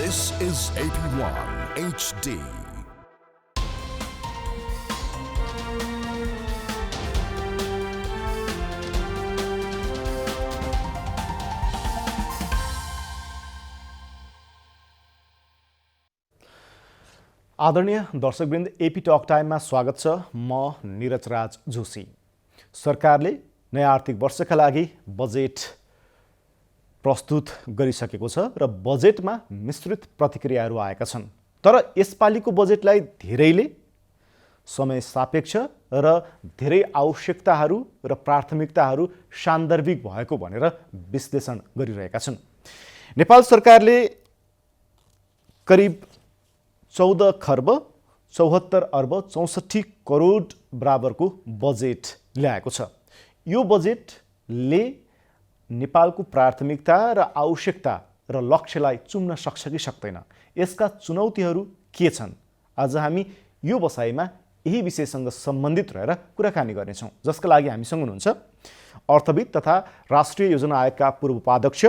This is AP1 HD. आदरणीय दर्शकवृन्द, AP talk टाइममा स्वागत छ। म निरज राज जोशी। सरकारले नयाँ आर्थिक वर्षका लागि बजेट प्रस्तुत गरिसकेको छ र बजेटमा मिश्रित प्रतिक्रियाहरू आएका छन्। तर यसपालिको बजेटलाई धेरैले समय सापेक्ष र धेरै आवश्यकताहरू र प्राथमिकताहरू सान्दर्भिक भएको भनेर विश्लेषण गरिरहेका छन्। नेपाल सरकारले करिब 14 खर्ब 74 अर्ब 64 करोड बराबरको बजेट ल्याएको छ। यो बजेटले नेपालको प्राथमिकता र आवश्यकता र लक्ष्यलाई चुम्न सक्छ कि सक्दैन, यसका चुनौतीहरू के छन्? आज हामी यो बसाइमा यही विषयसँग सम्बन्धित रहेर कुराकानी गर्नेछौँ, जसका लागि हामीसँग हुनुहुन्छ अर्थविद तथा राष्ट्रिय योजना आयोगका पूर्व उपाध्यक्ष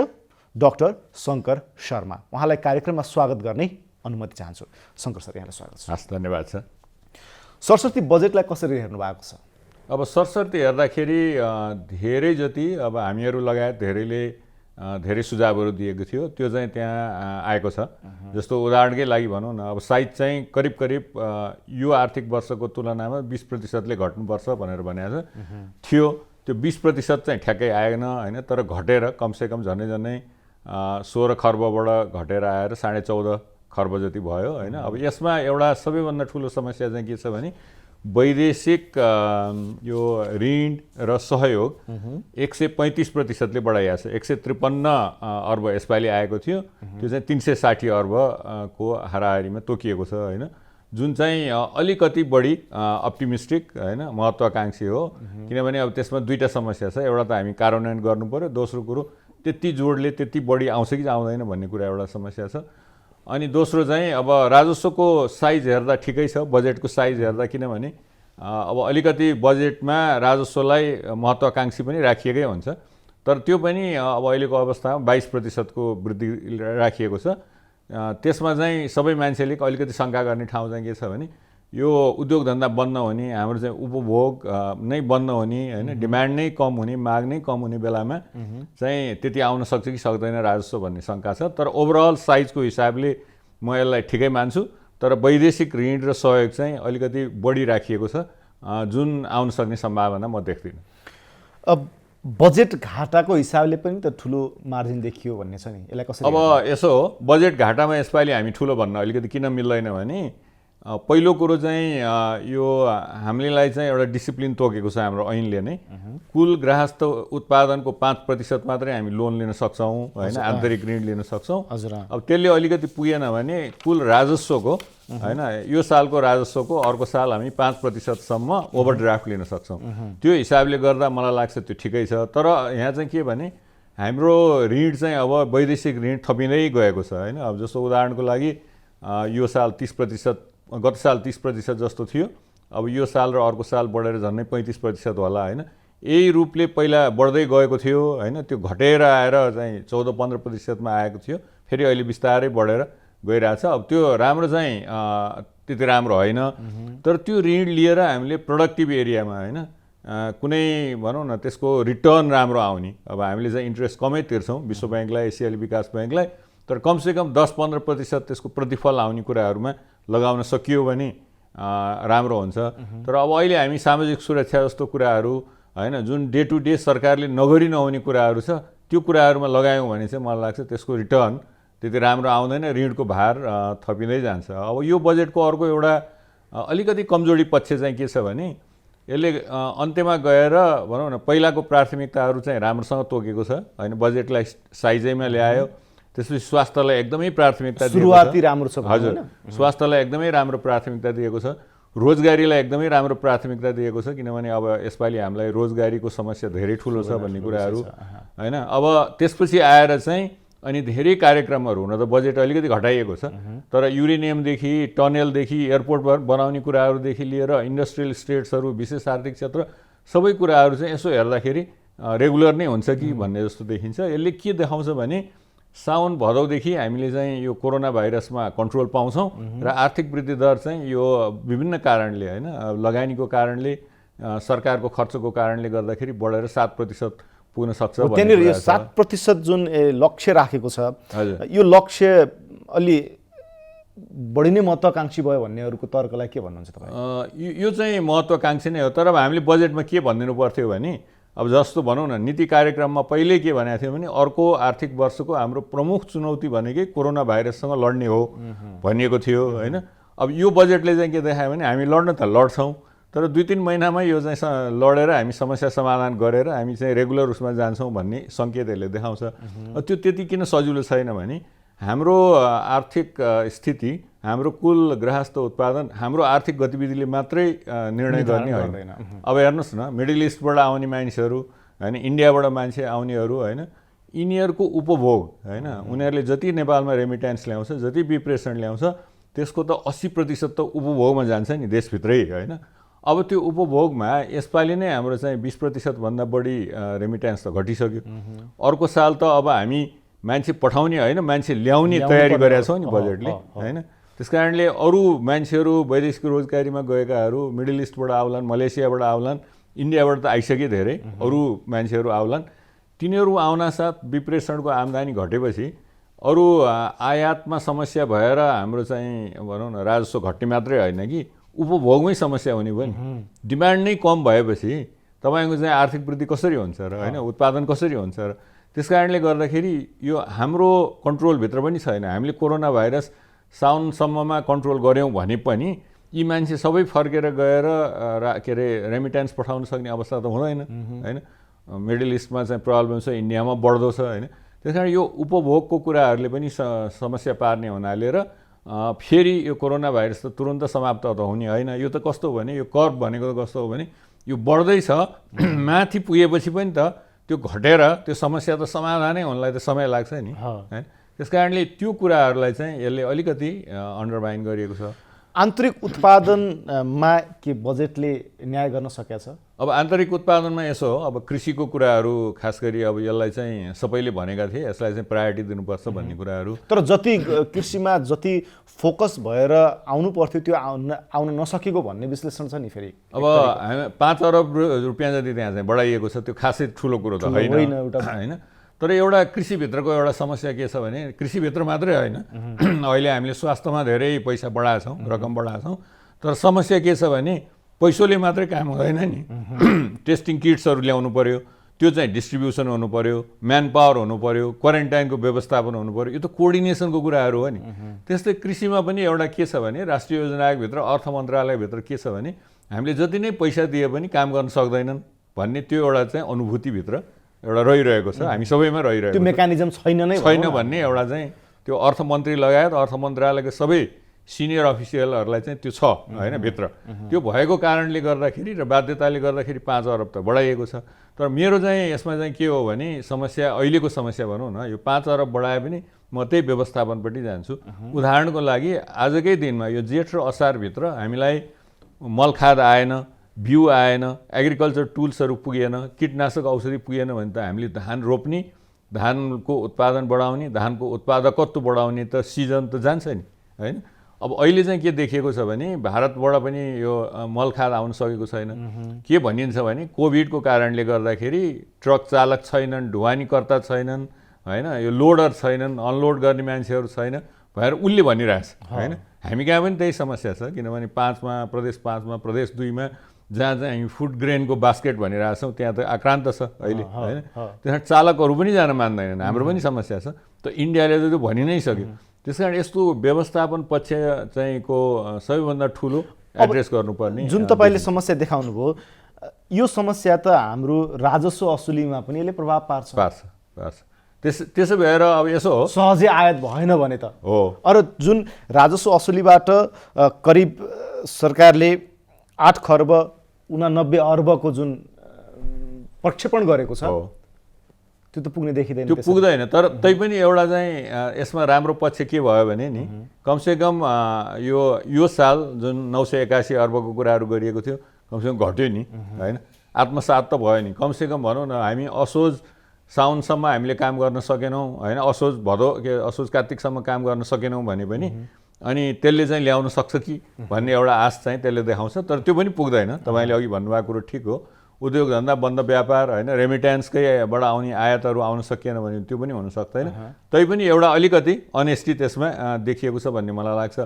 डाक्टर शङ्कर शर्मा। उहाँलाई कार्यक्रममा स्वागत गर्ने अनुमति चाहन्छु। शङ्कर सर, यहाँलाई स्वागत छ। हस्, धन्यवाद छ। सरस्वती बजेटलाई कसरी हेर्नु भएको छ? अब सरस्वती हेर्दाखेरि धेरै जति अब हामीहरू लगायत धेरैले धेरै सुझावहरू दिएको थियो, त्यो चाहिँ त्यहाँ आएको छ। जस्तो उदाहरणकै लागि भनौँ न, अब साइज चाहिँ करिब करिब यो आर्थिक वर्षको तुलनामा 20%ले घट्नुपर्छ भनेर भनेको थियो। त्यो 20% चाहिँ ठ्याक्कै आएन होइन, तर घटेर कमसेकम झन्डै 16 खर्बबाट घटेर आएर 14.5 खर्ब जति भयो होइन। अब यसमा एउटा सबैभन्दा ठुलो समस्या चाहिँ के छ भने वैदेशिक यो ऋण र सहयोग 135%ले बढाइएको छ। 153 अर्ब यसपालि आएको थियो, त्यो चाहिँ 360 अर्बको हाराहारीमा तोकिएको छ होइन, जुन चाहिँ अलिकति बढी अप्टिमिस्टिक होइन, महत्त्वाकाङ्क्षी हो। किनभने अब त्यसमा दुईवटा समस्या छ। एउटा त हामी कार्यान्वयन गर्नु पर्यो, दोस्रो कुरो त्यति जोडले त्यति बढी आउँछ कि आउँदैन भन्ने कुरा एउटा समस्या छ। अनि दोस्रो चाहिँ अब राजस्वको साइज हेर्दा ठिकै छ, बजेटको साइज हेर्दा, किनभने अब अलिकति बजेटमा राजस्वलाई महत्त्वाकाङ्क्षी पनि राखिएकै हुन्छ, तर त्यो पनि अब अहिलेको अवस्थामा 22%को वृद्धि राखिएको छ। त्यसमा चाहिँ सबै मान्छेले अलिकति शङ्का गर्ने ठाउँ चाहिँ के छ भने यो उद्योग धन्दा बन्द हुने, हाम्रो चाहिँ उपभोग नै बन्द हुने होइन, डिमान्ड नै कम हुने, माग नै कम हुने बेलामा चाहिँ त्यति आउन सक्छ कि सक्दैन राजस्व भन्ने शङ्का छ। तर ओभरअल साइजको हिसाबले म यसलाई ठिकै मान्छु, तर वैदेशिक ऋण र सहयोग चाहिँ अलिकति बढी राखिएको छ, जुन आउन सक्ने सम्भावना म देख्दिनँ। अब बजेट घाटाको हिसाबले पनि त ठुलो मार्जिन देखियो भन्ने छ नि, यसलाई कसरी? अब यसो हो, बजेट घाटामा यसपालि हामी ठुलो भन्न अलिकति किन मिल्दैन भने पहिलो कुरो चाहिँ यो हामीलाई चाहिँ एउटा डिसिप्लिन तोकेको छ हाम्रो ऐनले नै। कुल गृहस्थ उत्पादनको 5% मात्रै हामी लोन लिन सक्छौँ होइन, आन्तरिक ऋण लिन सक्छौँ। अब त्यसले अलिकति पुगेन भने कुल राजस्वको होइन, यो सालको राजस्वको अर्को साल हामी 5%सम्म ओभरड्राफ्ट लिन सक्छौँ। त्यो हिसाबले गर्दा मलाई लाग्छ त्यो ठिकै छ। तर यहाँ चाहिँ के भने हाम्रो ऋण चाहिँ अब वैदेशिक ऋण थपिँदै गएको छ होइन। अब जस्तो उदाहरणको लागि यो साल 30%, गत साल 30% जस्तो थियो, अब यो साल र अर्को साल बढेर झन्डै 35% होला होइन। यही रूपले पहिला बढ्दै गएको थियो होइन, त्यो घटेर आएर चाहिँ 14-15%मा आएको थियो, फेरि अहिले बिस्तारै बढेर गइरहेछ। अब त्यो राम्रो चाहिँ त्यति राम्रो होइन, तर त्यो ऋण लिएर हामीले प्रोडक्टिभ एरियामा होइन कुनै भनौँ न त्यसको रिटर्न राम्रो आउने, अब हामीले चाहिँ इन्ट्रेस्ट कमै तिर्छौँ विश्व ब्याङ्कलाई, एसियाली विकास ब्याङ्कलाई, तर कमसेकम 10-15% त्यसको प्रतिफल आउने कुराहरूमा लगाउन सकियो भने राम्रो हुन्छ। तर अब अहिले हामी सामाजिक सुरक्षा जस्तो कुराहरू होइन, जुन डे टु डे सरकारले नगरी नहुने कुराहरू छ, त्यो कुराहरूमा लगायौँ भने चाहिँ मलाई लाग्छ त्यसको रिटर्न त्यति राम्रो आउँदैन, ऋणको भार थपिँदै जान्छ। अब यो बजेटको अर्को एउटा अलिकति कमजोरी पक्ष चाहिँ के छ भने यसले अन्त्यमा गएर भनौँ न पहिलाको प्राथमिकताहरू चाहिँ राम्रोसँग तोकेको छ होइन, बजेटलाई साइजैमा ल्यायो, त्यसपछि स्वास्थ्यलाई एकदमै प्राथमिकता दिएको छ। सुरुवाती राम्रो छ। हजुर, स्वास्थ्यलाई एकदमै राम्रो प्राथमिकता दिएको छ, रोजगारीलाई एकदमै राम्रो प्राथमिकता दिएको छ, किनभने अब यसपालि हामीलाई रोजगारीको समस्या धेरै ठुलो छ भन्ने कुराहरू होइन। अब त्यसपछि आएर चाहिँ अनि धेरै कार्यक्रमहरू हुन त बजेट अलिकति घटाइएको छ, तर युरेनियमदेखि टनेलदेखि एयरपोर्ट बनाउने कुराहरूदेखि लिएर इन्डस्ट्रियल स्टेट्सहरू, विशेष आर्थिक क्षेत्र, सबै कुराहरू चाहिँ यसो हेर्दाखेरि रेगुलर नै हुन्छ कि भन्ने जस्तो देखिन्छ। यसले के देखाउँछ भने साउन भदौदेखि हामीले चाहिँ यो कोरोना भाइरसमा कन्ट्रोल पाउँछौँ र आर्थिक वृद्धि दर चाहिँ यो विभिन्न कारणले होइन लगानीको कारणले सरकारको खर्चको कारणले गर्दाखेरि बढेर 7% पुग्न सक्छ। त्यहाँनिर यो 7% जुन लक्ष्य राखेको छ, यो लक्ष्य अलि बढी नै महत्त्वाकांक्षी भयो भन्नेहरूको तर्कलाई के भन्नुहुन्छ तपाईँ? यो चाहिँ महत्त्वाकांक्षी नै हो, तर अब हामीले बजेटमा के भनिदिनु पर्थ्यो भने अब जस्तो भनौँ न नीति कार्यक्रममा पहिले के भनेको थियो भने अर्को आर्थिक वर्षको हाम्रो प्रमुख चुनौती भनेकै कोरोना भाइरससँग लड्ने हो भनिएको थियो होइन। अब यो बजेटले चाहिँ के देखायो भने हामी लड्न त लड्छौँ, तर 2-3 महिनामा यो चाहिँ लडेर हामी समस्या समाधान गरेर हामी चाहिँ रेगुलर उसमा जान्छौँ भन्ने सङ्केतहरूले देखाउँछ। त्यो त्यति किन सजिलो छैन भने हाम्रो आर्थिक स्थिति, हाम्रो कुल गृहस्थ उत्पादन, हाम्रो आर्थिक गतिविधिले मात्रै निर्णय गर्ने होइन। अब हेर्नुहोस् न, मिडल इस्टबाट आउने मानिसहरू होइन, इन्डियाबाट मान्छे आउनेहरू होइन, यिनीहरूको उपभोग होइन, उनीहरूले जति नेपालमा रेमिट्यान्स ल्याउँछ, जति विप्रेषण ल्याउँछ त्यसको त 80% त उपभोगमा जान्छ नि देशभित्रै होइन। अब त्यो उपभोगमा यसपालि नै हाम्रो चाहिँ 20% भन्दा बढी रेमिट्यान्स त घटिसक्यो। अर्को साल त अब हामी मान्छे पठाउने होइन, मान्छे ल्याउने तयारी गरेका छौँ नि बजेटले होइन। त्यस कारणले अरू मान्छेहरू वैदेशिक रोजगारीमा गएकाहरू मिडल इस्टबाट आउलान्, मलेसियाबाट आउलान्, इन्डियाबाट त आइसके धेरै, अरू मान्छेहरू आउलान्। तिनीहरू आउनासाथ विप्रेषणको आम्दानी घटेपछि अरू आयातमा समस्या भएर हाम्रो चाहिँ भनौँ न राजस्व घट्ने मात्रै होइन कि उपभोगमै समस्या हुने भयो नि। डिमान्ड नै कम भएपछि तपाईँको चाहिँ आर्थिक वृद्धि कसरी हुन्छ र होइन, उत्पादन कसरी हुन्छ र। त्यस कारणले गर्दाखेरि यो हाम्रो कन्ट्रोलभित्र पनि छैन। हामीले कोरोना भाइरस साउनसम्ममा कन्ट्रोल गऱ्यौँ भने पनि यी मान्छे सबै फर्केर गएर के अरे रेमिट्यान्स पठाउन सक्ने अवस्था त हुँदैन होइन। मिडल इस्टमा चाहिँ प्रब्लम छ, इन्डियामा बढ्दो छ होइन। त्यस कारण यो उपभोगको कुराहरूले पनि समस्या पार्ने हुनाले र फेरि यो कोरोना भाइरस त तुरन्त समाप्त त हुने होइन। यो त कस्तो हो भने यो कर्भ भनेको त कस्तो हो भने यो बढ्दैछ, माथि पुगेपछि पनि त त्यो घटेर त्यो समस्या त समाधानै हुनलाई त समय लाग्छ नि होइन। त्यस कारणले त्यो कुराहरूलाई चाहिँ यसले अलिकति अन्डरमाइन गरिएको छ। आन्तरिक उत्पादनमा के बजेटले न्याय गर्न सकेको छ? अब आन्तरिक उत्पादनमा यसो हो, अब कृषिको कुराहरू खास गरी अब यसलाई चाहिँ सबैले भनेका थिए यसलाई चाहिँ प्रायोरिटी दिनुपर्छ भन्ने कुराहरू। तर जति कृषिमा जति फोकस भएर आउनु पर्थ्यो त्यो आउन नसकेको भन्ने विश्लेषण छ नि फेरि। अब हामी 5 अरब रुपियाँ जति त्यहाँ चाहिँ बढाइएको छ, त्यो खासै ठुलो कुरो त होइन होइन। तर एउटा कृषिभित्रको एउटा समस्या के छ भने कृषिभित्र मात्रै होइन, अहिले हामीले स्वास्थ्यमा धेरै पैसा बढाएछौँ, रकम बढाएछौँ, तर समस्या के छ भने पैसोले मात्रै काम हुँदैन नि। टेस्टिङ किट्सहरू ल्याउनु पर्यो, त्यो चाहिँ डिस्ट्रिब्युसन हुनु पर्यो, म्यान पावर हुनु पर्यो, क्वारेन्टाइनको व्यवस्थापन हुनु पर्यो, यो त कोअर्डिनेसनको कुराहरू हो नि। त्यस्तै कृषिमा पनि एउटा के छ भने राष्ट्रिय योजना आयोगभित्र अर्थ मन्त्रालयभित्र के छ भने हामीले जति नै पैसा दिए पनि काम गर्न सक्दैनन् भन्ने त्यो एउटा चाहिँ अनुभूतिभित्र एउटा रहिरहेको छ, हामी सबैमा रहिरहेको। त्यो मेकानिजम छैन भन्ने एउटा चाहिँ त्यो अर्थमन्त्री लगायत अर्थ मन्त्रालयको सबै सिनियर अफिसियलहरूलाई चाहिँ त्यो छ होइन भित्र। त्यो भएको कारणले गर्दाखेरि र बाध्यताले गर्दाखेरि 5 अरब त बढाइएको छ। तर मेरो चाहिँ यसमा चाहिँ के हो भने समस्या, अहिलेको समस्या भनौँ न, यो 5 अरब बढाए पनि म त्यही व्यवस्थापनपट्टि जान्छु। उदाहरणको लागि आजकै दिनमा यो जेठ र असारभित्र हामीलाई मलखाद आएन, बिउ आएन, एग्रिकल्चर टुल्सहरू पुगेन, कीटनाशक औषधि पुगेन भने त हामीले धान रोप्ने, धानको उत्पादन बढाउने, धानको उत्पादकत्व बढाउने त सिजन त जान्छ नि होइन। अब अहिले चाहिँ के देखिएको छ भने भारतबाट पनि यो मलखाद आउन सकेको छैन। के भनिन्छ भने कोभिडको कारणले गर्दाखेरि ट्रक चालक छैनन्, ढुवानीकर्ता छैनन् होइन, यो लोडर छैनन्, अनलोड गर्ने मान्छेहरू छैन भएर उसले भनिरहेछ होइन। हामी कहाँ पनि त्यही समस्या छ, किनभने प्रदेश 5मा प्रदेश 2मा जहाँ चाहिँ हामी फुड ग्रेनको बास्केट भनिरहेछौँ त्यहाँ त आक्रान्त छ अहिले होइन। त्यहाँ चालकहरू पनि जान मान्दैनन्, हाम्रो पनि समस्या छ। त इन्डियाले त त्यो भनि नै सक्यो। त्यस कारण यस्तो व्यवस्थापन पक्ष चाहिँ को सबैभन्दा ठुलो एड्रेस गर्नुपर्ने जुन तपाईँले समस्या देखाउनु भयो, यो समस्या त हाम्रो राजस्व असुलीमा पनि यसले प्रभाव पार्छ। त्यसो भएर अब यसो हो, सहजै आयात भएन भने त हो। अरू जुन राजस्व असुलीबाट करिब सरकारले 8 खर्ब 89 अर्बको जुन प्रक्षेपण गरेको छ त्यो त पुग्ने देखिँदैन, त्यो पुग्दैन। तर तैपनि एउटा चाहिँ यसमा राम्रो पक्ष के भयो भने नि कमसेकम यो साल जुन 981 अर्बको कुराहरू गरिएको थियो कमसेकम घट्यो नि होइन, आत्मसात त भयो नि। कमसेकम भनौँ न हामी असोज साउनसम्म हामीले काम गर्न सकेनौँ होइन, असोज भदौ के असोज कार्तिकसम्म काम गर्न सकेनौँ भने पनि अनि त्यसले चाहिँ ल्याउन सक्छ कि भन्ने एउटा आश चाहिँ त्यसले देखाउँछ। तर त्यो पनि पुग्दैन। तपाईँले अघि भन्नुभएको कुरो ठिक हो, उद्योग धन्दा बन्द व्यापार होइन, रेमिट्यान्सकैबाट आउने आयातहरू आउन सकिएन भने त्यो पनि हुन सक्दैन। तैपनि एउटा अलिकति अनेस्टी त्यसमा देखिएको छ भन्ने मलाई लाग्छ।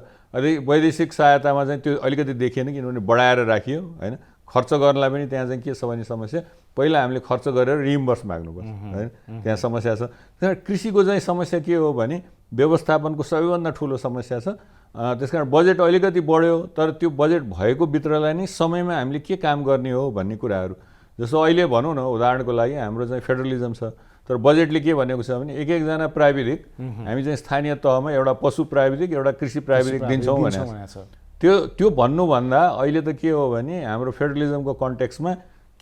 वैदेशिक सहायतामा चाहिँ त्यो अलिकति देखिएन, किनभने बढाएर राखियो होइन। खर्च गर्नलाई पनि त्यहाँ चाहिँ के छ भने समस्या, पहिला हामीले खर्च गरेर रिइम्बर्स माग्नुपर्छ होइन, त्यहाँ समस्या छ। त्यहाँ कृषिको चाहिँ समस्या के हो भने व्यवस्थापनको सबैभन्दा ठुलो समस्या छ। त्यस कारण बजेट अलिकति बढ्यो, तर त्यो बजेट भएको भित्रलाई नै समयमा हामीले के काम गर्ने हो भन्ने कुराहरू, जस्तो अहिले भनौँ न उदाहरणको लागि हाम्रो चाहिँ फेडरलिजम छ, तर बजेटले के भनेको छ भने एक एकजना प्राविधिक हामी चाहिँ स्थानीय तहमा एउटा पशु प्राविधिक एउटा कृषि प्राविधिक दिन्छौँ भनेको छ। त्यो भन्नुभन्दा अहिले त के हो भने हाम्रो फेडरलिजमको कन्टेक्स्टमा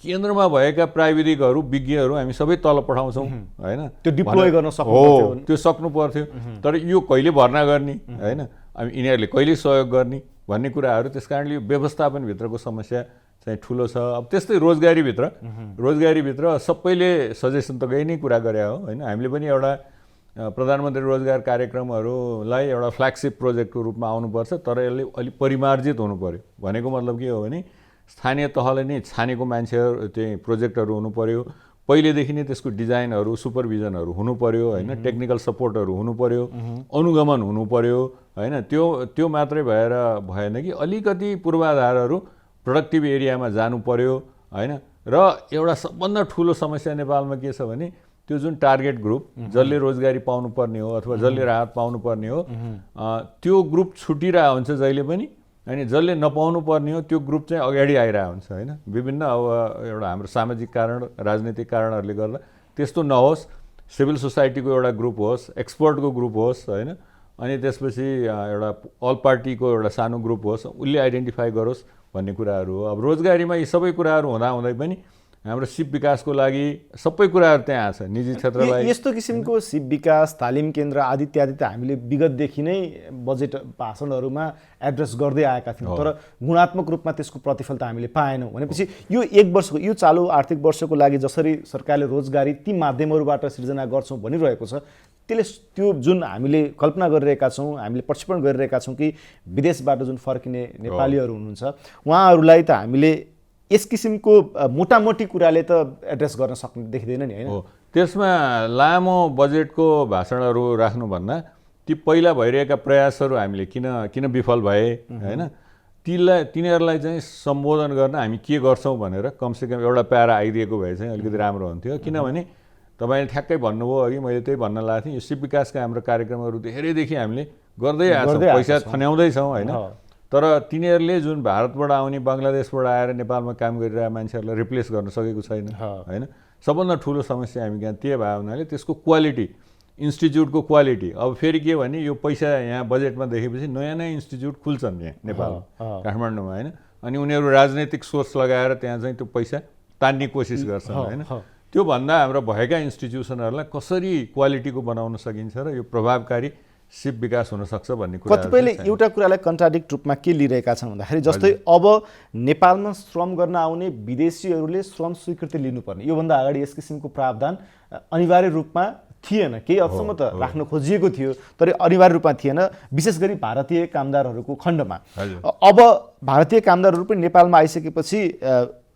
केन्द्रमा भएका प्राविधिकहरू विज्ञहरू हामी सबै तल पठाउँछौँ होइन, त्यो डिप्लोय गर्न सक्नु हो, त्यो सक्नु पर्थ्यो। तर यो कहिले भर्ना गर्ने होइन, हामी यिनीहरूले कहिले सहयोग गर्ने भन्ने कुराहरू, त्यस कारणले यो व्यवस्थापनभित्रको समस्या चाहिँ ठुलो छ। अब त्यस्तै रोजगारीभित्र सबैले सजेसन त गई नै कुरा गरे हो होइन। हामीले पनि एउटा प्रधानमन्त्री रोजगार कार्यक्रमहरूलाई एउटा फ्ल्यागसिप प्रोजेक्टको रूपमा आउनुपर्छ, तर यसले अलिक परिमार्जित हुनु पर्यो। भनेको मतलब के हो भने स्थानीय तहले नै छानेको मान्छेहरू चाहिँ प्रोजेक्टहरू हुनु पर्यो, पहिलेदेखि नै त्यसको डिजाइनहरू सुपरभिजनहरू हुनु पर्यो होइन, टेक्निकल सपोर्टहरू हुनु पर्यो, अनुगमन हुनु पर्यो होइन। त्यो मात्रै भएन कि अलिकति पूर्वाधारहरू प्रोडक्टिभ एरियामा जानु पर्यो होइन। र एउटा सबभन्दा ठुलो समस्या नेपालमा के छ भने त्यो जुन टार्गेट ग्रुप जसले रोजगारी पाउनुपर्ने हो अथवा जसले राहत पाउनुपर्ने हो, त्यो ग्रुप छुटिरहेको हुन्छ जहिले पनि, अनि जसले नपाउनु पर्ने हो त्यो ग्रुप चाहिँ अगाडि आइरहेको हुन्छ होइन। विभिन्न अब एउटा हाम्रो सामाजिक कारण राजनीतिक कारणहरूले गर्दा त्यस्तो नहोस्, सिभिल सोसाइटीको एउटा ग्रुप होस्, एक्सपर्टको ग्रुप होस् होइन, अनि त्यसपछि एउटा अल पार्टीको एउटा सानो ग्रुप होस्, उसले आइडेन्टिफाई गरोस् भन्ने कुराहरू हो। अब रोजगारीमा यी सबै कुराहरू हुँदाहुँदै पनि हाम्रो सिप विकासको लागि सबै कुराहरू त्यहाँ आछ, निजी क्षेत्रलाई यस्तो किसिमको सिप विकास तालिम केन्द्र आदि इत्यादि त हामीले विगतदेखि नै बजेट भाषणहरूमा एड्रेस गर्दै आएका थियौँ, तर गुणात्मक रूपमा त्यसको प्रतिफल त हामीले पाएनौँ। भनेपछि यो एक वर्षको यो चालु आर्थिक वर्षको लागि जसरी सरकारले रोजगारी ती माध्यमहरूबाट सिर्जना गर्छौँ भनिरहेको छ, त्यसले त्यो जुन हामीले कल्पना गरिरहेका छौँ, हामीले प्रक्षेपण गरिरहेका छौँ कि विदेशबाट जुन फर्किने नेपालीहरू हुनुहुन्छ उहाँहरूलाई त हामीले यस किसिमको मोटामोटी कुराले त एड्रेस गर्न सक्ने देखिँदैन नि होइन। त्यसमा लामो बजेटको भाषणहरू राख्नुभन्दा ती पहिला भइरहेका प्रयासहरू हामीले किन विफल भए होइन, तिनीहरूलाई चाहिँ सम्बोधन गर्न हामी के गर्छौँ भनेर कमसेकम एउटा प्यारा आइदिएको भए चाहिँ अलिकति राम्रो हुन्थ्यो। किनभने तपाईँले ठ्याक्कै भन्नुभयो अघि, मैले त्यही भन्न लागेको थिएँ, यो सिप विकासका हाम्रो कार्यक्रमहरू धेरैदेखि हामीले गर्दै आएको छौँ, पैसा खन्याउँदैछौँ होइन। तर तिनीहरूले जुन भारतबाट आउने बङ्गलादेशबाट आएर नेपालमा काम गरिरहेका मान्छेहरूलाई रिप्लेस गर्न सकेको छैन होइन। सबभन्दा ठुलो समस्या हामी कहाँ त्यही भयो हुनाले त्यसको क्वालिटी, इन्स्टिच्युटको क्वालिटी। अब फेरि के भने यो पैसा यहाँ बजेटमा देखेपछि नयाँ नयाँ इन्स्टिच्युट खुल्छन् यहाँ नेपालमा काठमाडौँमा होइन, अनि उनीहरू राजनैतिक सोर्स लगाएर त्यहाँ चाहिँ त्यो पैसा तान्ने कोसिस गर्छन् होइन। त्योभन्दा हाम्रो भएका इन्स्टिट्युसनहरूलाई कसरी क्वालिटीको बनाउन सकिन्छ र यो प्रभावकारी सिप विकास हुनसक्छ भन्ने कुरा। कतिपयले एउटा कुरालाई कन्ट्राडिक्ट रूपमा के लिइरहेका छन् भन्दाखेरि जस्तै अब नेपालमा श्रम गर्न आउने विदेशीहरूले श्रम स्वीकृति लिनुपर्ने, योभन्दा अगाडि यस किसिमको प्रावधान अनिवार्य रूपमा थिएन, केही हदसम्म त राख्न खोजिएको थियो तर अनिवार्य रूपमा थिएन, विशेष गरी भारतीय कामदारहरूको खण्डमा। अब भारतीय कामदारहरू पनि नेपालमा आइसकेपछि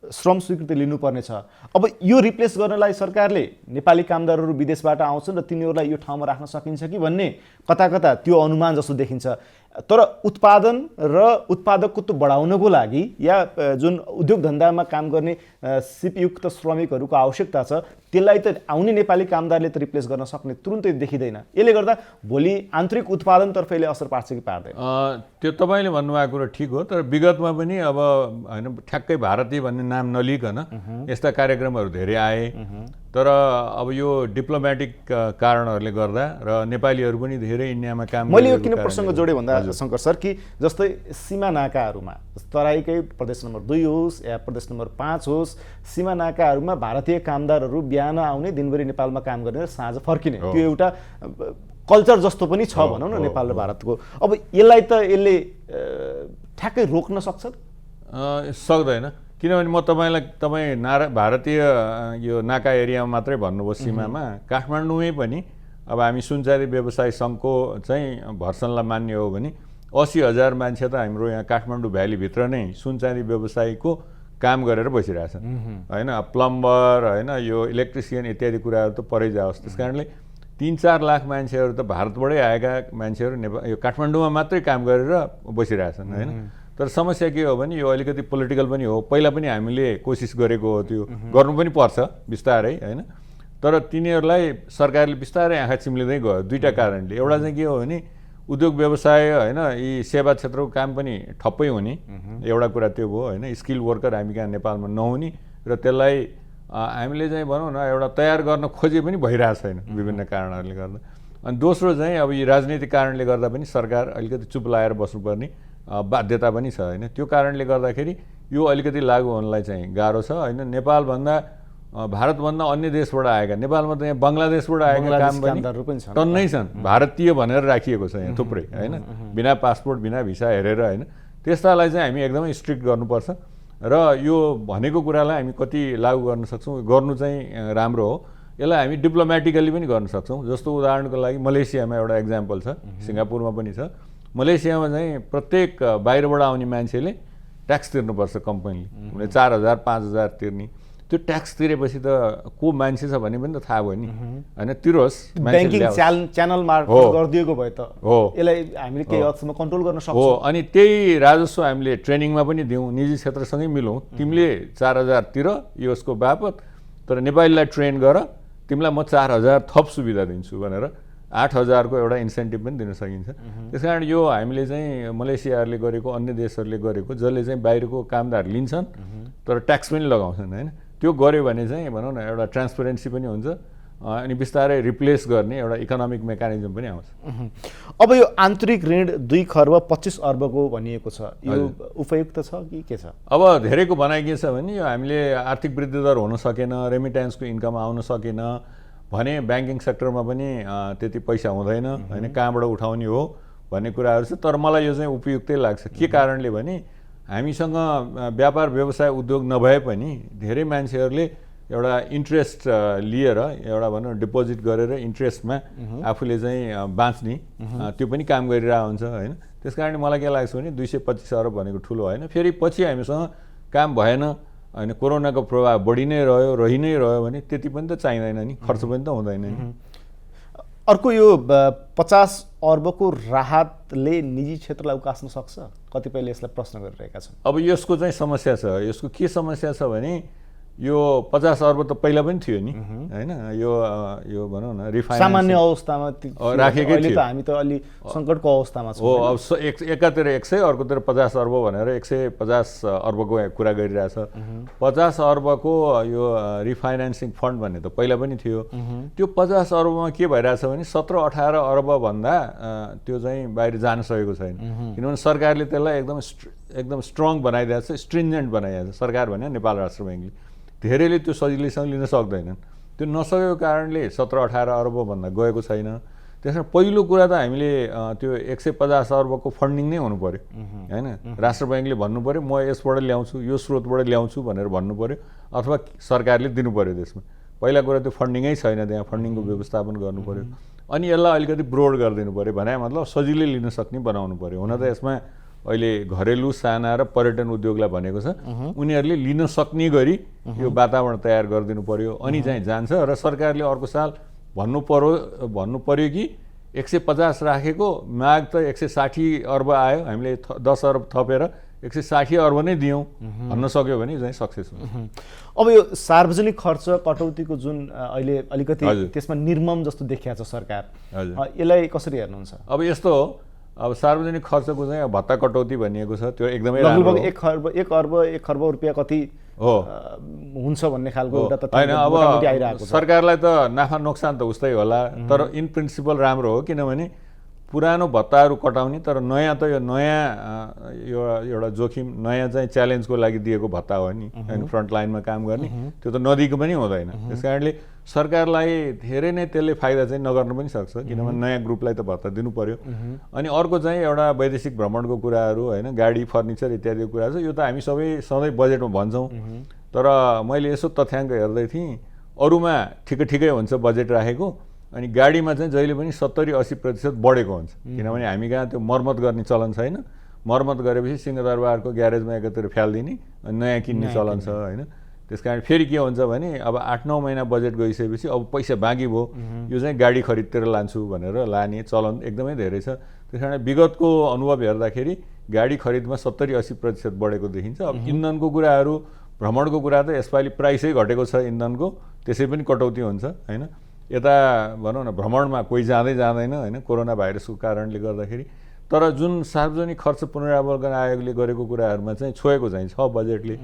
श्रम स्वीकृति लिनुपर्ने छ। अब यो रिप्लेस गर्नलाई सरकारले नेपाली कामदारहरू विदेशबाट आउँछन् र तिनीहरूलाई यो ठाउँमा राख्न सकिन्छ कि भन्ने कता कता त्यो अनुमान जस्तो देखिन्छ। तर उत्पादन र उत्पादकत्व बढाउनको लागि या जुन उद्योग धन्दामा काम गर्ने सिपयुक्त श्रमिकहरूको आवश्यकता छ त्यसलाई त आउने नेपाली कामदारले त रिप्लेस गर्न सक्ने तुरुन्तै देखिँदैन। यसले गर्दा भोलि आन्तरिक उत्पादनतर्फ यसले असर पार्छ कि पार्दैन? त्यो तपाईँले भन्नुभएको कुरो ठिक हो, तर विगतमा पनि अब होइन ठ्याक्कै भारतीय भन्ने नाम नलिकन यस्ता कार्यक्रमहरू धेरै आए। तर अब यो डिप्लोमेटिक कारणहरूले गर्दा र नेपालीहरू पनि धेरै इन्डियामा काम मैले यो किन प्रसङ्ग जोडेँ भन्दा शङ्कर सर कि जस्तै सीमा नाकाहरूमा तराईकै प्रदेश नम्बर 2 होस् या प्रदेश नम्बर 5 होस्, सीमा नाकाहरूमा भारतीय कामदारहरू बिहान आउने दिनभरि नेपालमा काम गर्ने र साँझ फर्किने त्यो एउटा कल्चर जस्तो पनि छ भनौँ न नेपाल र भारतको। अब यसलाई त यसले ठ्याक्कै रोक्न सक्छ? सक्दैन। किनभने म तपाईँ भारतीय यो नाका एरियामा मात्रै भन्नुभयो सीमामा, काठमाडौँमै पनि अब हामी सुनचाँदी व्यवसाय सङ्घको चाहिँ भर्सनलाई मान्ने हो भने 80,000 मान्छे त हाम्रो यहाँ काठमाडौँ भ्यालीभित्र नै सुनचाँदी व्यवसायको काम गरेर बसिरहेछन् होइन। प्लम्बर होइन, यो इलेक्ट्रिसियन इत्यादि कुराहरू त परै जाओस्। त्यस कारणले 3-4 लाख मान्छेहरू त भारतबाटै आएका मान्छेहरू यो काठमाडौँमा मात्रै काम गरेर बसिरहेछन् होइन। तर समस्या के हो भने यो अलिकति पोलिटिकल पनि हो। पहिला पनि हामीले कोसिस गरेको हो, त्यो गर्नु पनि पर्छ बिस्तारै होइन। तर तिनीहरूलाई सरकारले बिस्तारै आँखा चिम्लिँदै गयो दुईवटा कारणले। एउटा चाहिँ के हो भने उद्योग व्यवसाय होइन, यी सेवा क्षेत्रको काम पनि ठप्पै हुने एउटा कुरा त्यो भयो होइन। स्किल वर्कर हामी कहाँ नेपालमा नहुने र त्यसलाई हामीले चाहिँ भनौँ न एउटा तयार गर्न खोजे पनि भइरहेको छैन विभिन्न कारणहरूले गर्दा। अनि दोस्रो चाहिँ अब यी राजनीतिक कारणले गर्दा पनि सरकार अलिकति चुप लाएर बस्नुपर्ने बाध्यता पनि छ होइन। त्यो कारणले गर्दाखेरि यो अलिकति लागु हुनलाई चाहिँ गाह्रो छ होइन। नेपालभन्दा भारतभन्दा अन्य देशबाट आएका, नेपालमा त यहाँ बङ्गलादेशबाट आएका काम पनि टन्नै छन्, भारतीय भनेर राखिएको छ यहाँ थुप्रै होइन, बिना पासपोर्ट बिना भिसा हेरेर होइन। त्यस्तालाई चाहिँ हामी एकदमै स्ट्रिक्ट गर्नुपर्छ र यो भनेको कुरालाई हामी कति लागु गर्न सक्छौँ, गर्नु चाहिँ राम्रो हो। यसलाई हामी डिप्लोमेटिकली पनि गर्न सक्छौँ। जस्तो उदाहरणको लागि मलेसियामा एउटा इक्जाम्पल छ, सिङ्गापुरमा पनि छ। मलेसियामा चाहिँ प्रत्येक बाहिरबाट आउने मान्छेले ट्याक्स तिर्नुपर्छ कम्पनीले, उनीहरूले 4,000 5,000 तिर्ने। त्यो ट्याक्स तिरेपछि त को मान्छे छ भन्ने पनि त थाहा भयो नि होइन। तिरोस्, ब्याङ्किङ च्यानल मार्फत गरिदिएको भए त हो, यसलाई हामीले केही हदसम्म कन्ट्रोल गर्न सक्छौँ हो। अनि त्यही राजस्व हामीले ट्रेनिङमा पनि दिउँ, निजी क्षेत्रसँगै मिलौँ। तिमीले 4,000 तिर यसको बापत, तर नेपालीलाई ट्रेन गर, तिमीलाई म 4,000 थप सुविधा दिन्छु भनेर 8,000 को एउटा इन्सेन्टिभ पनि दिन सकिन्छ। त्यस कारण यो हामीले चाहिँ मलेसियाहरूले गरेको, अन्य देशहरूले गरेको, जसले चाहिँ बाहिरको कामदार लिन्छन् तर ट्याक्स पनि लगाउँछन् होइन, त्यो गऱ्यो भने चाहिँ भनौँ न एउटा ट्रान्सपेरेन्सी पनि हुन्छ अनि बिस्तारै रिप्लेस गर्ने एउटा इकोनोमिक मेकानिजम पनि आउँछ। अब यो आन्तरिक ऋण 2 खर्ब 25 अर्बको भनिएको छ, यो उपयुक्त छ कि के छ? अब धेरैको भनाइ के छ भने यो हामीले आर्थिक वृद्धि दर हुन सकेन, रेमिट्यान्सको इन्कम आउन सकेन भने ब्याङ्किङ सेक्टरमा पनि त्यति पैसा हुँदैन होइन, कहाँबाट उठाउने हो भन्ने कुराहरू छ। तर मलाई यो चाहिँ उपयुक्तै लाग्छ। के कारणले भने हामीसँग व्यापार व्यवसाय उद्योग नभए पनि धेरै मान्छेहरूले एउटा इन्ट्रेस्ट लिएर एउटा भनौँ डिपोजिट गरेर इन्ट्रेस्टमा आफूले चाहिँ बाँच्ने त्यो पनि काम गरिरहेको हुन्छ होइन। त्यस कारणले मलाई के लाग्छ भने 225 अर्ब भनेको ठुलो होइन। फेरि पछि हामीसँग काम भएन होइन, कोरोनाको प्रभाव बढी नै रह्यो, रहि नै रह्यो भने त्यति पनि त चाहिँदैन नि, खर्च पनि त हुँदैन नि। अर्को यो 50 अर्बको राहतले निजी क्षेत्रलाई उकास्न सक्छ? कतिपयले यसलाई प्रश्न गरिरहेका छन्। अब यसको चाहिँ समस्या छ। यसको के समस्या छ भने यो 50 अर्ब त पहिला पनि थियो नि होइन। यो भनौँ न रिफाइनेन्स सामान्य अवस्थामा राखेकै थियो। हामी त अलि सङ्कटको अवस्थामा छौँ हो। अब एकातिर 100 अर्कोतिर 50 अर्ब भनेर 150 अर्बको कुरा गरिरहेछ। 50 अर्बको यो रिफाइनेन्सिङ फन्ड भन्ने त पहिला पनि थियो। त्यो 50 अर्बमा के भइरहेछ भने 17-18 अर्बभन्दा त्यो चाहिँ बाहिर जान सकेको छैन, किनभने सरकारले त्यसलाई एकदम स्ट्रङ बनाइदिएको छ, स्ट्रिन्जेन्ट बनाइदिएको छ सरकार भने नेपाल राष्ट्र ब्याङ्कले। धेरैले त्यो सजिलैसँग लिन सक्दैनन्। त्यो नसकेको कारणले 17-18 अर्बभन्दा गएको छैन। त्यसमा पहिलो कुरा त हामीले त्यो 150 अर्बको फन्डिङ नै हुनु पर्यो होइन। राष्ट्र ब्याङ्कले भन्नु पर्यो म यसबाट ल्याउँछु, यो स्रोतबाट ल्याउँछु भनेर भन्नु पर्यो, अथवा सरकारले दिनु पर्यो त्यसमा। पहिला कुरा त्यो फन्डिङै छैन, त्यहाँ फन्डिङको व्यवस्थापन गर्नु पर्यो। अनि यसलाई अलिकति ब्रोड गरिदिनु पर्यो, भने मतलब सजिलै लिन सक्ने बनाउनु पर्यो। हुन त यसमा अहिले घरेलु साना र पर्यटन उद्योगलाई भनेको छ, उनीहरूले लिन सक्ने गरी यो वातावरण तयार गरिदिनु पर्यो, अनि चाहिँ जान्छ। र सरकारले अर्को साल भन्नु पर्यो कि 150 राखेको माग त 160 अर्ब आयो, हामीले 10 अर्ब थपेर 160 अर्ब नै दियौँ भन्न सक्यो भने चाहिँ सक्सेस हुन्छ। अब यो सार्वजनिक खर्च कटौतीको जुन अहिले अलिकति त्यसमा निर्मम जस्तो देखिएको छ सरकार, यसलाई कसरी हेर्नुहुन्छ? अब यस्तो हो, अब सार्वजनिक खर्चको चाहिँ भत्ता कटौती भनिएको छ, त्यो एकदमै राम्रो हो। 1 खर्ब रुपियाँ कति हो हुन्छ भन्ने खालको एउटा त होइन। अब सरकारलाई त नाफा नोक्सान त उस्तै होला, तर इन प्रिन्सिपल राम्रो हो, किनभने पुरानो भत्ताहरू कटाउने तर नयाँ त यो नयाँ यो एउटा जोखिम नयाँ चाहिँ च्यालेन्जको लागि दिएको भत्ता हो नि होइन फ्रन्टलाइनमा काम गर्ने त्यो त नदिएको पनि हुँदैन त्यस कारणले सरकारलाई धेरै नै त्यसले फाइदा चाहिँ नगर्न पनि सक्छ किनभने नयाँ ग्रुपलाई त भत्ता दिनु पर्यो अनि अर्को चाहिँ एउटा वैदेशिक भ्रमणको कुराहरू होइन गाडी फर्निचर इत्यादिको कुरा छ यो त हामी सबै सधैँ बजेटमा भन्छौँ तर मैले यसो तथ्याङ्क हेर्दै थिएँ अरूमा ठिकै हुन्छ बजेट राखेको अनि गाडीमा चाहिँ जहिले पनि 70-80% बढेको हुन्छ किनभने हामी कहाँ त्यो मर्मत गर्ने चलन छैन मर्मत गरेपछि सिंहदरबारको ग्यारेजमा एकतिर फ्यालिदिने अनि नयाँ किन्ने चलन छ होइन त्यस कारण फेरि के हुन्छ भने अब 8-9 महिना बजेट गइसकेपछि अब पैसा बाँकी भयो यो चाहिँ गाडी खरिदतिर लान्छु भनेर लाने चलन एकदमै धेरै छ त्यस कारण विगतको अनुभव हेर्दाखेरि गाडी खरिदमा 70-80% बढेको देखिन्छ अब इन्धनको कुराहरू भ्रमणको कुरा त यसपालि प्राइसै घटेको छ इन्धनको त्यसै पनि कटौती हुन्छ होइन यता भनौँ न भ्रमणमा कोही जाँदैन होइन कोरोना भाइरसको कारणले गर्दाखेरि तर जुन सार्वजनिक खर्च पुनरावलोकन आयोगले गरेको कुराहरूमा चाहिँ छोएको चाहिँ छ बजेटले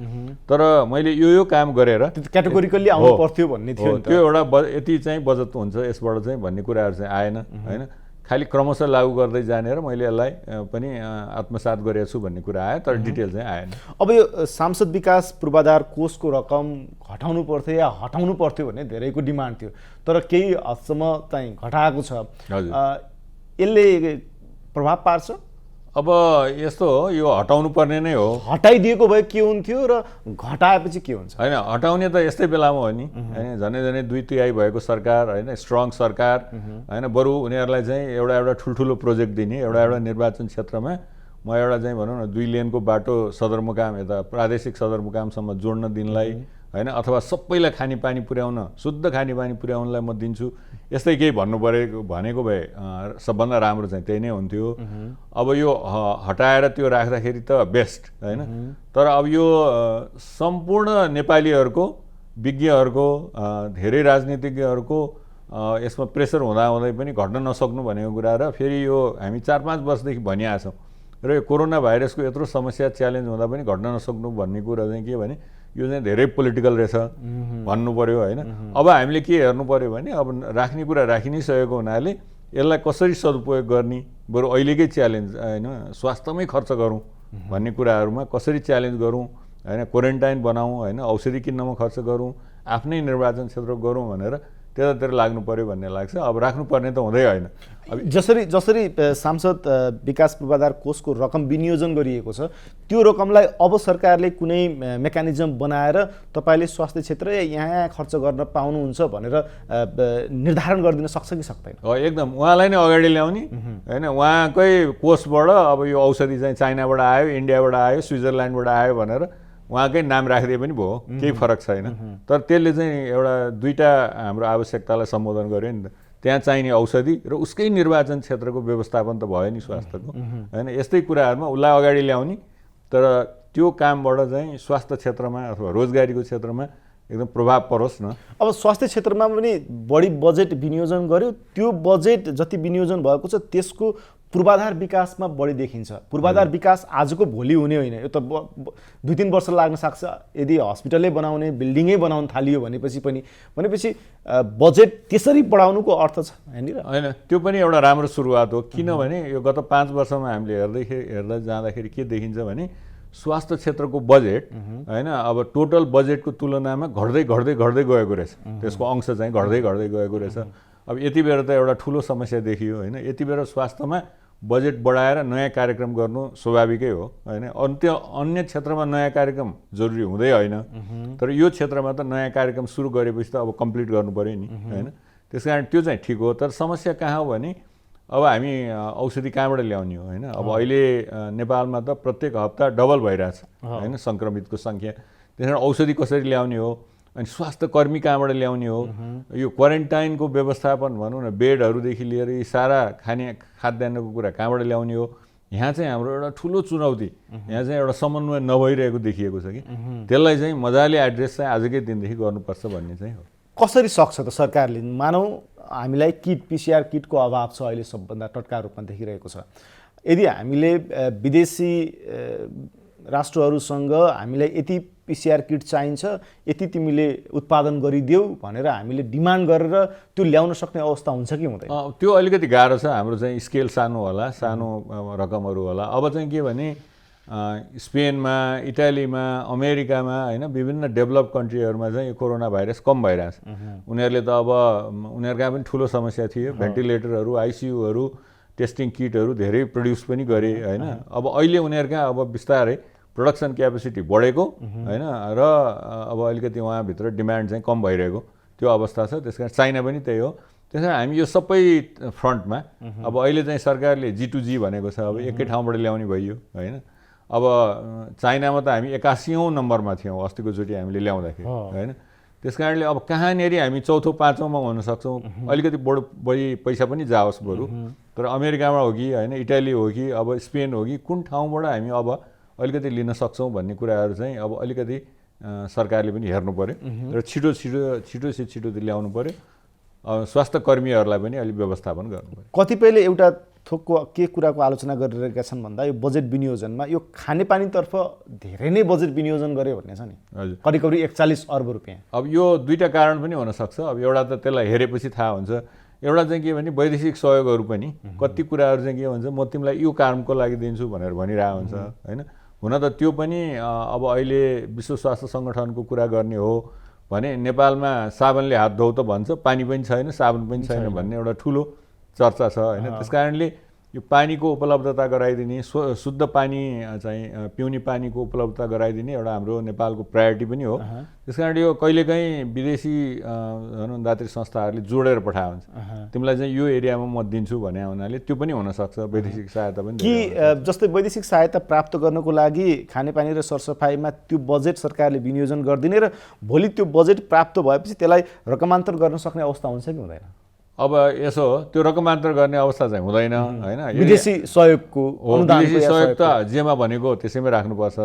तर मैले यो काम गरेर क्याटेगोरिकल्ली आउनु पर्थ्यो भन्ने थियो त्यो एउटा यति चाहिँ बजेट हुन्छ यसबाट चाहिँ भन्ने कुराहरू चाहिँ आएन होइन खालि क्रमशः लागू गर्दै जाने र मैले यसलाई पनि आत्मसात गरेको छु भन्ने कुरा आयो तर डिटेल चाहिँ आएन अब यो सांसद विकास पूर्वाधार कोषको रकम घटाउनु पर्थ्यो या हटाउनु पर्थ्यो भन्ने धेरैको डिमान्ड थियो तर केही हदसम्म चाहिँ घटाएको छ यसले प्रभाव पार्छ अब यस्तो हो यो हटाउनु पर्ने नै हो हटाइदिएको भए के हुन्थ्यो र घटाएपछि के हुन्छ होइन हटाउने त यस्तै बेलामा हो नि होइन झनै 2/3 भएको सरकार होइन स्ट्रङ सरकार होइन बरु उनीहरूलाई चाहिँ एउटा ठुल्ठुलो प्रोजेक्ट दिने एउटा निर्वाचन क्षेत्रमा म एउटा चाहिँ भनौँ न 2 लेनको बाटो सदरमुकाम यता प्रादेशिक सदरमुकामसम्म जोड्न दिनलाई होइन अथवा सबैलाई खानेपानी पुर्याउन शुद्ध खानेपानी पुर्याउनलाई म दिन्छु यस्तै केही भन्नु परेको भनेको भए सबभन्दा राम्रो चाहिँ त्यही नै हुन्थ्यो अब यो हटाएर त्यो राख्दाखेरि त बेस्ट होइन तर अब यो सम्पूर्ण नेपालीहरूको विज्ञहरूको धेरै राजनीतिज्ञहरूको यसमा प्रेसर हुँदाहुँदै पनि घट्न नसक्नु भनेको कुरा र फेरि यो हामी 4-5 वर्षदेखि भनिआएको छौँ र यो कोरोना भाइरसको यत्रो समस्या च्यालेन्ज हुँदा पनि घट्न नसक्नु भन्ने कुरा चाहिँ के भने यो चाहिँ धेरै पोलिटिकल रहेछ भन्नु पर्यो होइन अब हामीले के हेर्नु पर्यो भने अब राख्ने कुरा राखि नै सकेको हुनाले यसलाई कसरी सदुपयोग गर्ने बरु अहिलेकै च्यालेन्ज होइन स्वास्थ्यमै खर्च गरौँ भन्ने कुराहरूमा कसरी च्यालेन्ज गरौँ होइन क्वारेन्टाइन बनाऊँ होइन औषधि किन्नमा खर्च गरौँ आफ्नै निर्वाचन क्षेत्र गरौँ भनेर त्यतातिर लाग्नु पर्यो भन्ने लाग्छ अब राख्नुपर्ने त हुँदै होइन अब जसरी सांसद विकास पूर्वाधार कोषको रकम विनियोजन गरिएको छ त्यो रकमलाई अब सरकारले कुनै मेकानिजम बनाएर तपाईँले स्वास्थ्य क्षेत्र यहाँ खर्च गर्न पाउनुहुन्छ भनेर निर्धारण गरिदिन सक्छ कि सक्दैन एकदम उहाँलाई नै अगाडि ल्याउने होइन उहाँकै कोषबाट अब यो औषधि चाहिँ चाइनाबाट आयो इन्डियाबाट आयो स्विजरल्यान्डबाट आयो भनेर उहाँकै नाम राखिदिए पनि भयो केही फरक छैन तर त्यसले चाहिँ एउटा 2टा हाम्रो आवश्यकतालाई सम्बोधन गर्यो नि त त्यहाँ चाहिने औषधि र उसकै निर्वाचन क्षेत्रको व्यवस्थापन त भयो नि स्वास्थ्यको होइन यस्तै कुराहरूमा उसलाई अगाडि ल्याउने तर त्यो कामबाट चाहिँ स्वास्थ्य क्षेत्रमा अथवा रोजगारीको क्षेत्रमा एकदम प्रभाव परोस् न अब स्वास्थ्य क्षेत्रमा पनि बढी बजेट विनियोजन गर्यो त्यो बजेट जति विनियोजन भएको छ त्यसको पूर्वाधार विकासमा बढी देखिन्छ पूर्वाधार विकास आजको भोलि हुने होइन यो त 2-3 वर्ष लाग्न सक्छ यदि हस्पिटलै बनाउने बिल्डिङै बनाउन थालियो भनेपछि बजेट त्यसरी बढाउनुको अर्थ छ होइन त्यो पनि एउटा राम्रो सुरुवात हो किनभने यो गत 5 वर्षमा हामीले हेर्दै जाँदाखेरि के देखिन्छ भने स्वास्थ्य क्षेत्रको बजेट होइन अब टोटल बजेटको तुलनामा घट्दै गएको रहेछ त्यसको अंश चाहिँ घट्दै गएको रहेछ अब यति बेर त एउटा ठुलो समस्या देखियो होइन यति बेर स्वास्थ्यमा बजेट बढाएर नयाँ कार्यक्रम गर्नु स्वाभाविकै हो होइन अन्य क्षेत्रमा नयाँ कार्यक्रम जरुरी हुँदै होइन तर यो क्षेत्रमा त नयाँ कार्यक्रम सुरु गरेपछि त अब कम्प्लिट गर्नु पर्यो नि होइन त्यसकारण त्यो चाहिँ ठिक हो तर समस्या कहाँ हो भने अब हामी औषधि कहाँबाट ल्याउने हो होइन अब अहिले नेपालमा त प्रत्येक हप्ता डबल भइरहेछ होइन सङ्क्रमितको सङ्ख्या त्यसकारण औषधि कसरी ल्याउने हो अनि स्वास्थ्य कर्मी कहाँबाट ल्याउने हो यो क्वारेन्टाइनको व्यवस्थापन भनौँ न बेडहरूदेखि लिएर यी सारा खाद्यान्नको कुरा कहाँबाट ल्याउने हो यहाँ चाहिँ हाम्रो एउटा ठुलो चुनौती यहाँ चाहिँ एउटा समन्वय नभइरहेको देखिएको छ कि त्यसलाई चाहिँ मजाले एड्रेस चाहिँ आजकै दिनदेखि गर्नुपर्छ भन्ने चाहिँ हो कसरी सक्छ त सरकारले मानौँ हामीलाई PCR किटको अभाव छ अहिले सबभन्दा टटका रूपमा देखिरहेको छ यदि हामीले विदेशी राष्ट्रहरूसँग हामीलाई यति PCR किट चाहिन्छ, यति तिमीले उत्पादन गरिदेऊ भनेर हामीले डिमान्ड गरेर त्यो ल्याउन सक्ने अवस्था हुन्छ कि हुँदैन? त्यो अलिकति गाह्रो छ। हाम्रो चाहिँ स्केल सानो होला, सानो रकमहरू होला। अब चाहिँ के भने स्पेनमा, इटालीमा, अमेरिकामा होइन विभिन्न डेभलप कन्ट्रीहरूमा चाहिँ यो कोरोना भाइरस कम भइरहेछ। उनीहरूले त अब उनीहरूका पनि ठुलो समस्या थियो। भेन्टिलेटरहरू, आइसियुहरू, टेस्टिङ किटहरू धेरै प्रड्युस पनि गरे होइन। अब अहिले उनीहरूका अब बिस्तारै प्रोडक्सन क्यापेसिटी बढेको होइन र अब अलिकति उहाँभित्र डिमान्ड चाहिँ कम भइरहेको त्यो अवस्था छ। त्यस कारण चाइना पनि त्यही हो। त्यस कारण हामी यो सबै फ्रन्टमा अब अहिले चाहिँ सरकारले G2G भनेको छ। अब एकै ठाउँबाट ल्याउने भइयो होइन। अब चाइनामा त हामी 81औं नम्बरमा थियौँ अस्तिकोचोटि हामीले ल्याउँदाखेरि होइन। त्यस कारणले अब कहाँनिर हामी चौथो पाँचौँमा हुन सक्छौँ, अलिकति बढी पैसा पनि जाओस् बरु। तर अमेरिकामा हो कि होइन, इटाली हो कि अब स्पेन हो कि कुन ठाउँबाट हामी अब अलिकति लिन सक्छौँ भन्ने कुराहरू चाहिँ अब अलिकति सरकारले पनि हेर्नु पर्यो र छिटो ल्याउनु पर्यो। स्वास्थ्य कर्मीहरूलाई पनि अलिक व्यवस्थापन गर्नु पर्यो। कतिपयले एउटा थोकको के कुराको आलोचना गरिरहेका छन् भन्दा यो बजेट विनियोजनमा यो खानेपानीतर्फ धेरै नै बजेट विनियोजन गरे भन्ने छ नि। हजुर, करिब 41 अर्ब रुपियाँ। अब यो दुईटा कारण पनि हुनसक्छ। अब एउटा त त्यसलाई हेरेपछि थाहा हुन्छ, एउटा चाहिँ के भने वैदेशिक सहयोगहरू पनि कति कुराहरू चाहिँ के भन्छ म तिमीलाई यो कामको लागि दिन्छु भनेर भनिरहेको हुन्छ होइन। हुन त त्यो पनि अब अहिले विश्व स्वास्थ्य सङ्गठनको कुरा गर्ने हो भने नेपालमा साबुनले हात धोउ त भन्छ, पानी पनि छैन, साबुन पनि छैन भन्ने एउटा ठुलो चर्चा छ होइन। त्यस कारणले यो पानीको उपलब्धता गराइदिने, शुद्ध पानी चाहिँ पिउने पानीको उपलब्धता गराइदिने एउटा हाम्रो नेपालको प्रायोरिटी पनि हो। त्यस कारण यो कहिलेकाहीँ विदेशी भनौँ दात्री संस्थाहरूले जोडेर पठाएको हुन्छ, तिमीलाई चाहिँ यो एरियामा म दिन्छु भने हुनाले त्यो पनि हुनसक्छ। वैदेशिक सहायता पनि कि जस्तै वैदेशिक सहायता प्राप्त गर्नको लागि खानेपानी र सरसफाइमा त्यो बजेट सरकारले विनियोजन गरिदिने र भोलि त्यो बजेट प्राप्त भएपछि त्यसलाई रकमान्तर गर्न सक्ने अवस्था हुन्छ कि हुँदैन? अब यसो त्यो रकमान्तर गर्ने अवस्था चाहिँ हुँदैन होइन। विदेशी सहयोगको विदेशी सहयोग त जेमा भनेको त्यसैमा राख्नुपर्छ।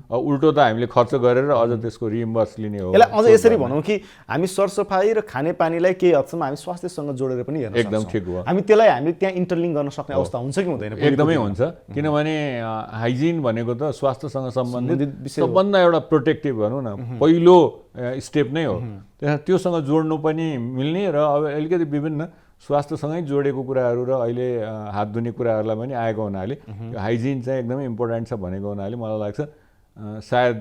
उल्टो त हामीले खर्च गरेर अझ त्यसको रिइम्बर्स लिने हो। यसलाई अझ यसरी भनौँ कि हामी सरसफाइ र खानेपानीलाई केही हदसम्म हामी स्वास्थ्यसँग जोडेर पनि हेर्न सक्छौँ। एकदम ठिक हो। हामी त्यसलाई हामीले त्यहाँ इन्टरलिङ्क गर्न सक्ने अवस्था हुन्छ कि हुँदैन? एकदमै हुन्छ। किनभने हाइजिन भनेको त स्वास्थ्यसँग सम्बन्धित सबभन्दा एउटा प्रोटेक्टिभ भनौँ न पहिलो स्टेप नै हो। त्योसँग जोड्नु पनि मिल्ने र अब अलिकति विभिन्न स्वास्थ्यसँगै जोडेको कुराहरू र अहिले हात धुने कुराहरूलाई पनि आएको हुनाले हाइजिन चाहिँ एकदमै इम्पोर्टेन्ट छ भनेको हुनाले मलाई लाग्छ सायद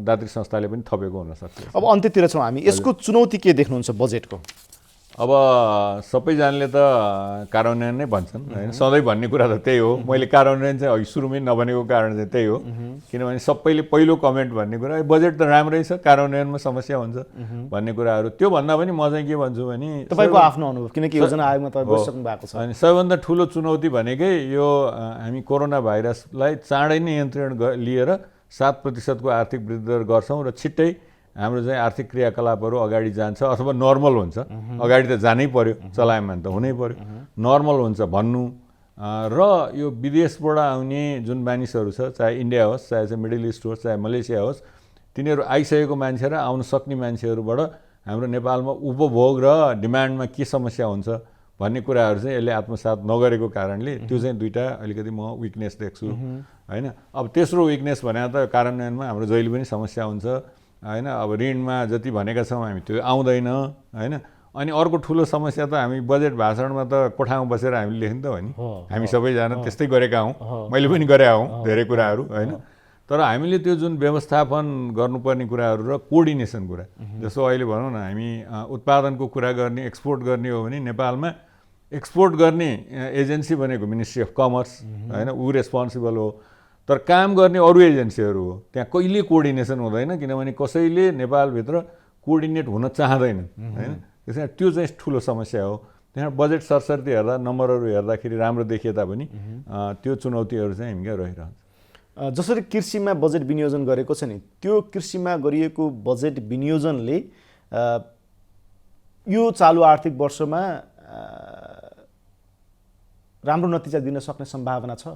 दात्री संस्थाले पनि थपेको हुनसक्छ। अब अन्त्यतिर छौँ हामी, यसको चुनौती के देख्नुहुन्छ बजेटको? अब सबैजनाले त कार्यान्वयन नै भन्छन् होइन, सधैँ भन्ने कुरा त त्यही हो। मैले कार्यान्वयन चाहिँ अघि सुरुमै नभनेको कारण चाहिँ त्यही हो। किनभने सबैले पहिलो कमेन्ट भन्ने कुरा बजेट त राम्रै छ, कार्यान्वयनमा समस्या हुन्छ भन्ने कुराहरू। त्यो भन्दा पनि म चाहिँ के भन्छु भने तपाईँको आफ्नो अनुभव, किनकि योजना आयोगमा तपाईँ बसिसक्नु भएको छ। अनि सबैभन्दा ठुलो चुनौती भनेकै यो हामी कोरोना भाइरसलाई चाँडै नै नियन्त्रण लिएर 7% को आर्थिक वृद्धि दर गर्छौँ र छिट्टै हाम्रो चाहिँ आर्थिक क्रियाकलापहरू अगाडि जान्छ अथवा नर्मल हुन्छ। अगाडि त जानै पर्यो, चलायमान त हुनै पर्यो, नर्मल हुन्छ भन्नु र यो विदेशबाट आउने जुन मानिसहरू छ, चाहे इन्डिया होस्, चाहे चाहिँ मिडल इस्ट होस्, चाहे मलेसिया होस्, तिनीहरू आइसकेको मान्छे र आउन सक्ने मान्छेहरूबाट हाम्रो नेपालमा उपभोग र डिमान्डमा के समस्या हुन्छ भन्ने कुराहरू चाहिँ यसले आत्मसात नगरेको कारणले त्यो चाहिँ दुईवटा अलिकति म विकनेस देख्छु होइन। अब तेस्रो विकनेस भने त कार्यान्वयनमा हाम्रो जहिले पनि समस्या हुन्छ होइन। अब ऋणमा जति भनेका छौँ हामी त्यो आउँदैन होइन। अनि अर्को ठुलो समस्या त हामी बजेट भाषणमा त कोठामा बसेर हामीले लेख्नु त हो नि, हामी सबैजना त्यस्तै गरेका हौँ, मैले पनि गरे हौँ धेरै कुराहरू होइन। तर हामीले त्यो जुन व्यवस्थापन गर्नुपर्ने कुराहरू र कोअर्डिनेसन कुरा, जस्तो अहिले भनौँ न हामी उत्पादनको कुरा गर्ने, एक्सपोर्ट गर्ने हो भने नेपालमा एक्सपोर्ट गर्ने एजेन्सी भनेको मिनिस्ट्री अफ कमर्स होइन, ऊ रेस्पोन्सिबल हो। तर काम गर्ने अरू एजेन्सीहरू हो, त्यहाँ कहिले कोअर्डिनेसन हुँदैन किनभने कसैले नेपालभित्र कोअर्डिनेट हुन चाहँदैनन् होइन। त्यस कारण त्यो चाहिँ ठुलो समस्या हो। त्यहाँ बजेट सरसर्ती हेर्दा नम्बरहरू हेर्दाखेरि राम्रो देखिए तापनि त्यो चुनौतीहरू चाहिँ हामीका रहिरहन्छ। जसरी कृषिमा बजेट विनियोजन गरेको छ नि, त्यो कृषिमा गरिएको बजेट विनियोजनले यो चालु आर्थिक वर्षमा राम्रो नतिजा दिन सक्ने सम्भावना छ?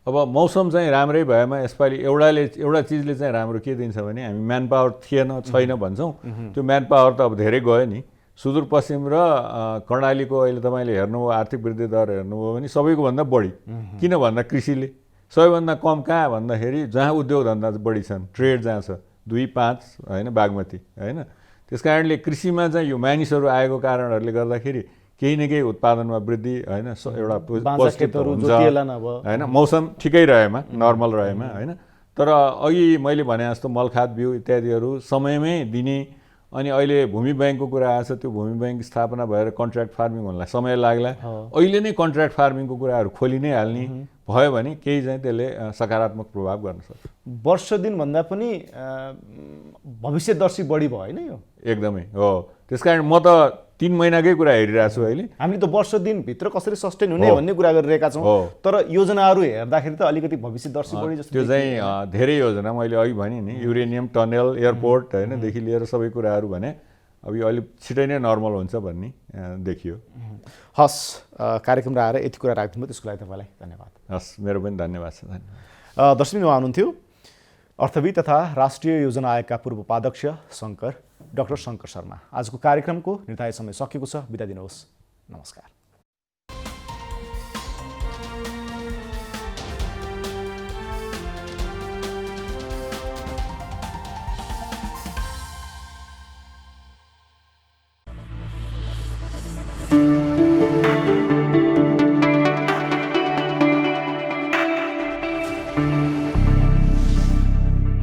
अब मौसम चाहिँ राम्रै भएमा यसपालि एउटा चिजले चाहिँ राम्रो के दिन्छ भने हामी म्यान पावर छैन भन्छौँ, त्यो म्यान पावर त अब धेरै गयो नि। सुदूरपश्चिम र कर्णालीको अहिले तपाईँले हेर्नुभयो आर्थिक वृद्धि दर हेर्नुभयो भने सबैको भन्दा बढी। किन भन्दा कृषिले सबैभन्दा कम कहाँ भन्दाखेरि जहाँ उद्योग धन्दा बढी छन्, ट्रेड जहाँ छ 2-5 होइन बागमती होइन। त्यस कारणले कृषिमा चाहिँ यो मानिसहरू आएको कारणहरूले गर्दाखेरि केही न केही उत्पादनमा वृद्धि होइन एउटा पोजिटिभ हुन्छ होइन, मौसम ठिकै रहेमा नर्मल रहेमा होइन। तर अघि मैले भने जस्तो मलखाद बिउ इत्यादिहरू समयमै दिने, अनि अहिले भूमि ब्याङ्कको कुरा आएछ, त्यो भूमि ब्याङ्क स्थापना भएर कन्ट्र्याक्ट फार्मिङ हुनलाई समय लाग्ला। अहिले नै कन्ट्र्याक्ट फार्मिङको कुराहरू खोलि नै हाल्ने भयो भने केही चाहिँ त्यसले सकारात्मक प्रभाव गर्न सक्छ। वर्ष दिनभन्दा पनि भविष्यदर्शी बढी भयो होइन यो? एकदमै हो। त्यस कारण म त 3 महिनाकै कुरा हेरिरहेको छु अहिले। हामीले त वर्ष दिनभित्र कसरी सस्टेन हुने भन्ने कुरा गरिरहेका छौँ, तर योजनाहरू हेर्दाखेरि त अलिकति भविष्यदर्शी बढी जस्तो। त्यो चाहिँ धेरै योजना मैले अघि भने नि, युरेनियम टनल, एयरपोर्ट होइनदेखि लिएर सबै कुराहरू भने अब यो अलिक छिटै नै नर्मल हुन्छ भन्ने देखियो। हस्, कार्यक्रममा आएर यति कुरा राखिदिनु त्यसको लागि तपाईँलाई धन्यवाद। हस्, मेरो पनि धन्यवाद छ। धन्यवाद। दर्शक उहाँ हुनुहुन्थ्यो अर्थविद तथा राष्ट्रिय योजना आयोगका पूर्व उपाध्यक्ष डाक्टर शङ्कर शर्मा। आजको कार्यक्रमको निर्धारित समय सकिएको छ, बिदा दिनुहोस्। नमस्कार।